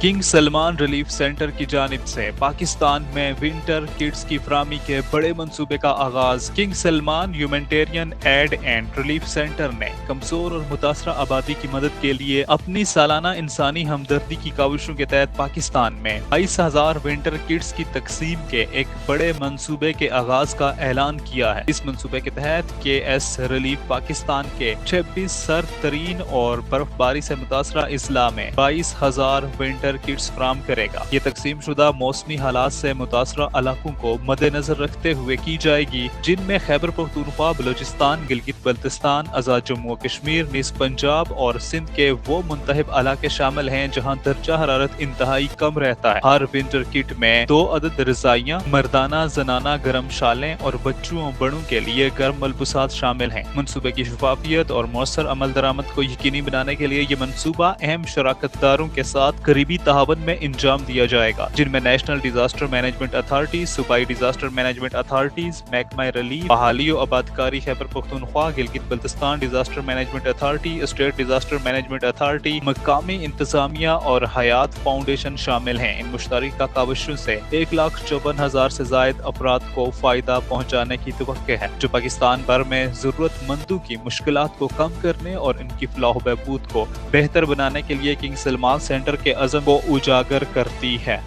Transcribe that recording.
King Salman relief centre کی جانب سے پاکستان میں ونٹر کٹس کی فراہمی کے بڑے منصوبے کا آغاز۔ King Salman humanitarian aid and relief centre نے کمزور اور متاثرہ آبادی کی مدد کے لیے اپنی سالانہ انسانی ہمدردی کی کاوشوں کے تحت پاکستان میں 22,000 ونٹر کٹس کی تقسیم کے ایک بڑے منصوبے کے آغاز کا اعلان کیا ہے۔ اس منصوبے کے تحت کے ایس ریلیف پاکستان کے 26 سرد ترین اور برف باری سے متاثرہ اضلاع میں 22,000 ونٹر کٹس فراہم کرے گا۔ یہ تقسیم شدہ موسمی حالات سے متاثرہ علاقوں کو مد نظر رکھتے ہوئے کی جائے گی، جن میں خیبر پختونخوا، بلوچستان، گلگت بلتستان، آزاد جموں و کشمیر، نیز پنجاب اور سندھ کے وہ منتخب علاقے شامل ہیں جہاں درجہ حرارت انتہائی کم رہتا ہے۔ ہر ونٹر کٹ میں 2 عدد رضائیاں، مردانہ زنانہ گرم شالیں اور بچوں اور بڑوں کے لیے گرم ملبوسات شامل ہیں۔ منصوبے کی شفافیت اور مؤثر عمل درآمد کو یقینی بنانے کے لیے یہ منصوبہ اہم شراکت داروں کے ساتھ قریبی تعاون میں انجام دیا جائے گا، جن میں نیشنل ڈیزاسٹر مینجمنٹ اتھارٹی، صوبائی ڈیزاسٹر مینجمنٹ اتھارٹیز، محکمہ ریلیف، بحالی و آبادکاری Khyber Pakhtunkhwa, Gilgit Baltistan disaster management authority, state disaster management authority, مقامی انتظامیہ اور حیات فاؤنڈیشن شامل ہیں۔ ان مشترکہ کاوشوں سے 1,54,000 سے زائد افراد کو فائدہ پہنچانے کی توقع ہے، جو پاکستان بھر میں ضرورت مندوں کی مشکلات کو کم کرنے اور ان کی فلاح و بہبود کو بہتر بنانے کے لیے کنگ سلمان سینٹر کے عزم کو اجاگر کرتی ہے۔